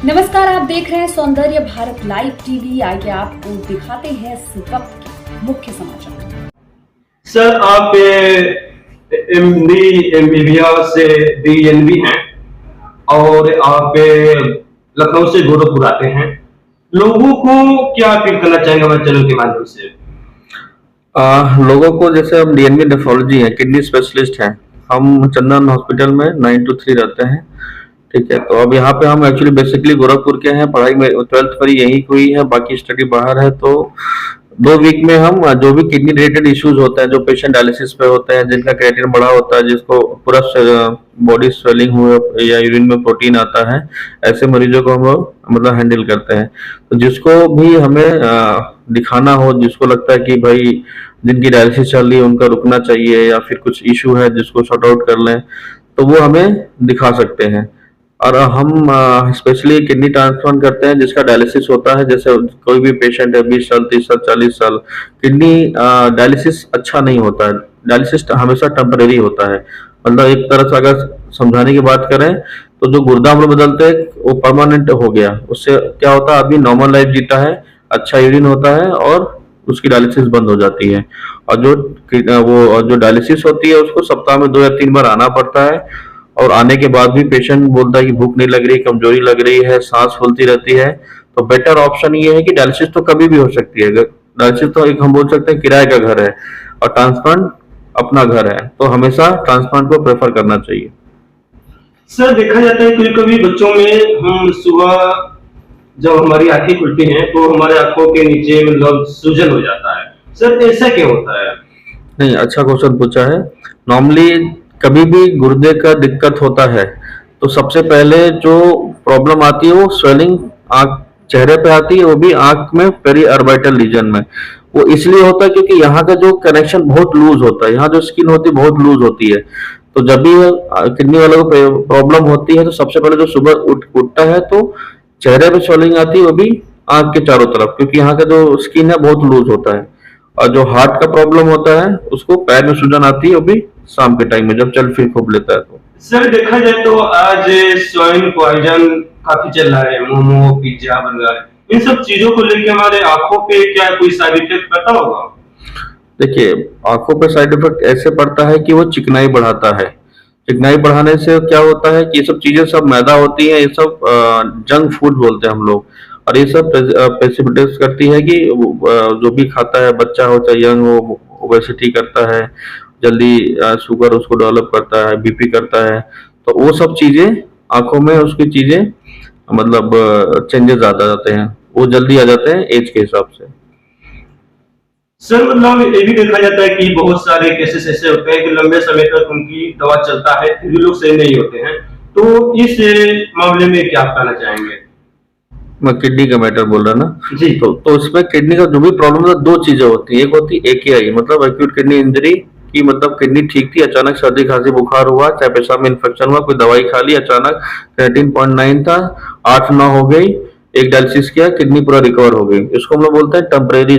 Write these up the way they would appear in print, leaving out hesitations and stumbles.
नमस्कार, आप देख रहे हैं सौंदर्य भारत लाइव टीवी। आइए आपको दिखाते हैं इस वक्त के मुख्य समाचार। सर, आप एमडी एमबीबीएस से डीएनबी हैं और आप लखनऊ से गोरखपुर आते हैं। लोगों को क्या अपील करना चाहेंगे हमारे चैनल के माध्यम से? लोगों को, जैसे हम डीएनबी नेफ्रोलॉजी हैं, किडनी स्पेशलिस्ट हैं। हम चंदन हॉस्पिटल में 9 to 3 रहते हैं। ठीक है, तो अब यहाँ पे हम एक्चुअली बेसिकली गोरखपुर के हैं। पढ़ाई में 12th मेरी यहीं हुई है, बाकी स्टडी बाहर है। तो 2 वीक में हम जो भी किडनी रिलेटेड इश्यूज होते हैं, जो पेशेंट डायलिसिस पे होते हैं, जिनका क्रिएटिनिन बढ़ा होता है, जिसको पूरा बॉडी स्वेलिंग हुआ या यूरिन में प्रोटीन आता है, ऐसे मरीजों को हम मतलब हैंडल करते हैं। तो जिसको भी हमें दिखाना हो, जिसको लगता है कि भाई जिनकी डायलिसिस चल रही है उनका रुकना चाहिए, या फिर कुछ इशू है जिसको सॉर्ट आउट कर लें, तो वो हमें दिखा सकते हैं। और हम स्पेशली किडनी ट्रांसप्लांट करते हैं जिसका डायलिसिस होता है। जैसे कोई भी पेशेंट है 20 साल, 30 साल, 40 साल, किडनी डायलिसिस अच्छा नहीं होता है। डायलिसिस हमेशा टेम्परेरी होता है। मतलब एक तरह से अगर समझाने की बात करें तो जो गुर्दा हम लोग बदलते हैं वो परमानेंट हो गया। उससे क्या होता है, आदमी नॉर्मल लाइफ जीता है, अच्छा यूरिन होता है और उसकी डायलिसिस बंद हो जाती है। और जो डायलिसिस होती है उसको सप्ताह में 2 या 3 बार आना पड़ता है। और आने के बाद भी पेशेंट बोलता है कि भूख नहीं लग रही, कमजोरी लग रही है, सांस फूलती रहती है। तो बेटर ऑप्शन ये है कि डायलिसिस तो कभी भी हो सकती है। डायलिसिस तो एक हम बोल सकते हैं किराए का घर है, और ट्रांसप्लांट अपना घर है। तो हमेशा ट्रांसप्लांट को प्रेफर करना चाहिए। सर, देखा जाता है कभी कभी बच्चों में हम सुबह जब हमारी आंखें खुलती हैं तो हमारे आंखों के नीचे मतलब सूजन हो जाता है। सर, ऐसा क्यों होता है? नहीं, अच्छा क्वेश्चन पूछा है। नॉर्मली कभी भी गुर्दे का दिक्कत होता है तो सबसे पहले जो प्रॉब्लम आती है वो स्वेलिंग आंख चेहरे पे आती है, वो भी आंख में पेरी अर्बिटल रीजन में। वो इसलिए होता है क्योंकि यहाँ का जो कनेक्शन बहुत लूज होता है, यहाँ जो स्किन होती है बहुत लूज होती है। तो जब भी किडनी वालों को प्रॉब्लम होती है तो सबसे पहले जो सुबह उठता है तो चेहरे पे स्वेलिंग आती है, वो भी आंख के चारों तरफ, क्योंकि यहाँ का जो स्किन है बहुत लूज होता है। और जो हार्ट का प्रॉब्लम होता है उसको पैर में सूजन आती है, वो भी शाम के टाइम में जब चल फिर खूब लेता है तो। सर, देखा जाए तो आज स्वाइन पॉइजन काफी चल रहा है। मोमो, पिज्जा, बर्गर, इन सब चीजों को लेकर हमारे आंखों पे क्या कोई साइड इफेक्ट पड़ता होगा? देखिए, आंखों पे साइड इफेक्ट ऐसे पड़ता है कि वो चिकनाई बढ़ाता है। चिकनाई बढ़ाने से क्या होता है कि ये सब चीजें सब मैदा होती है, ये सब जंक फूड बोलते हैं हम लोग। और ये सब प्रेसिपिटेट करती है कि जो भी खाता है, बच्चा हो चाहे यंग हो, ओबेसिटी करता है, जल्दी शुगर उसको डेवलप करता है, बीपी करता है। तो वो सब चीजें आंखों में उसकी चीजें मतलब चेंजेस आ जाते हैं, वो जल्दी आ जाते हैं एज के हिसाब से। सर, मतलब ये भी देखा जाता है कि बहुत सारे केसेस ऐसे होते हैं कि लंबे समय तक उनकी दवा चलता है फिर भी लोग सही नहीं होते हैं। तो इस मामले में क्या आप कहना चाहेंगे? मैं किडनी का मैटर बोल रहा ना। जी। तो इसमें किडनी का जो भी प्रॉब्लम है, 2 चीजें होती है। एक होती है AKI, मतलब एक्यूट किडनी इंजरी, की मतलब किडनी ठीक थी, अचानक सर्दी खांसी बुखार हुआ, चाहे पेशाब में इन्फेक्शन हुआ, कोई दवाई खा ली, अचानक 13.9 था, 8-9 हो गई, एक डायलिसिस किया, किडनी पूरा रिकवर हो गई। इसको हम लोग बोलते हैं टेम्परेरी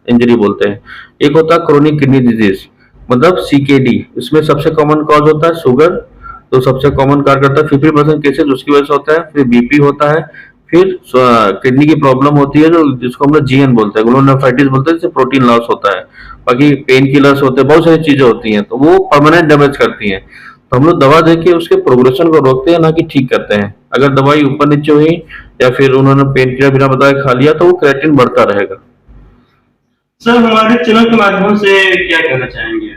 इंजरी बोलते हैं। एक होता है क्रोनिक किडनी डिजीज, मतलब CKD। इसमें सबसे कॉमन कॉज होता है शुगर, तो सबसे कॉमन कार्य करता है 50% केसेस उसकी वजह से होता है। फिर बीपी होता है, फिर किडनी की प्रॉब्लम होती है जो जिसको हम लोग GN बोलते हैं, ग्लोमेरुलोनेफ्राइटिस बोलते हैं, जिससे प्रोटीन लॉस होता है। बाकी पेन किलर्स होते हैं, बहुत सारी चीजें होती हैं, तो वो परमानेंट डैमेज करती हैं। तो हम लोग दवा देके उसके प्रोग्रेशन को रोकते हैं, ना कि ठीक करते हैं। अगर दवाई ऊपर नीचे हुई या फिर उन्होंने पेन किलर बिना बताए खा लिया तो वो क्रिएटिनिन बढ़ता रहेगा। सर, हमारे चैनल के माध्यम से क्या कहना चाहेंगे?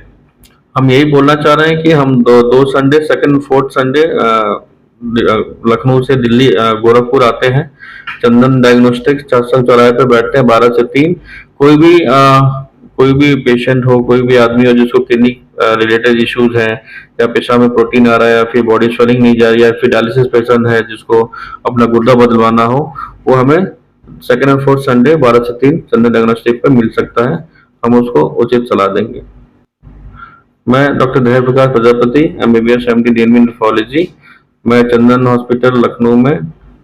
हम यही बोलना चाह रहे हैं कि हम दो Sunday, second fourth Sunday Lucknow से दिल्ली गोरखपुर आते हैं। चंदन डायग्नोस्टिक्स सत्संग चौराहे पे बैठते हैं 12 से 3। कोई भी पेशेंट हो, कोई भी आदमी हो जिसको किडनी रिलेटेड इश्यूज हैं, या पेशाब में प्रोटीन आ रहा है, या फिर बॉडी स्वेलिंग नहीं जा रही है, या फिर डायलिसिस पेशेंट है जिसको अपना गुर्दा बदलवाना हो, वो हमें सेकंड एंड फोर्थ संडे 12 से 3 चंदन डायग्नोस्टिक पे मिल सकता है। हम उसको उचित सलाह देंगे। मैं doctor Dhairya Prakash Prajapati, MBBS MD DNB nephrology. मैं चंदन हॉस्पिटल लखनऊ में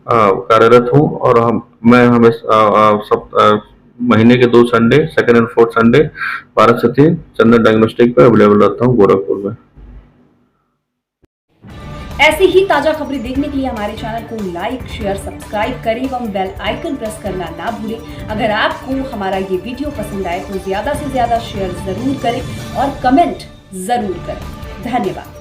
कार्यरत हूँ, और मैं हमेशा सब महीने के 2 Sunday, second and fourth Sunday 12 से 3 चंदन डायग्नोस्टिक पे अवेलेबल रहता हूँ गोरखपुर में। ऐसी ही ताजा खबरें देखने के लिए हमारे चैनल को लाइक, शेयर, सब्सक्राइब करें एवं बेल आइकन प्रेस करना ना भूलें। अगर आपको हमारा ये वीडियो पसंद आए तो ज्यादा से ज्यादा शेयर जरूर करें और कमेंट जरूर करें। धन्यवाद।